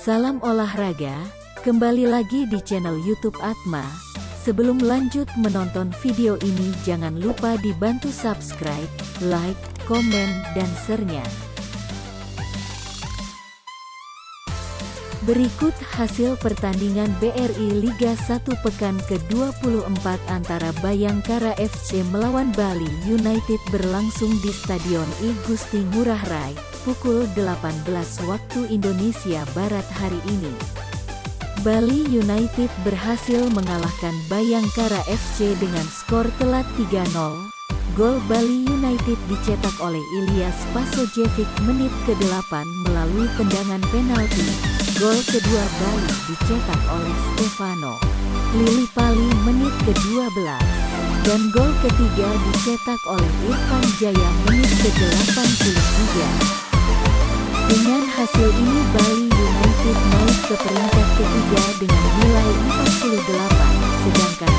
Salam olahraga, kembali lagi di channel YouTube Atma. Sebelum lanjut menonton video ini jangan lupa dibantu subscribe, like, komen, dan share-nya. Berikut hasil pertandingan BRI Liga 1 pekan ke-24 antara Bayangkara FC melawan Bali United berlangsung di Stadion I Gusti Ngurah Rai, pukul 18 waktu Indonesia Barat hari ini. Bali United berhasil mengalahkan Bayangkara FC dengan skor telak 3-0. Gol Bali United dicetak oleh Ilyas Pasojevic menit ke-8 melalui tendangan penalti. Gol kedua Bali dicetak oleh Stefano Lillipali menit ke-12. Dan gol ketiga dicetak oleh Irfan Jaya menit ke-83. Dengan hasil ini Bali United naik ke peringkat ketiga dengan nilai 48, sedangkan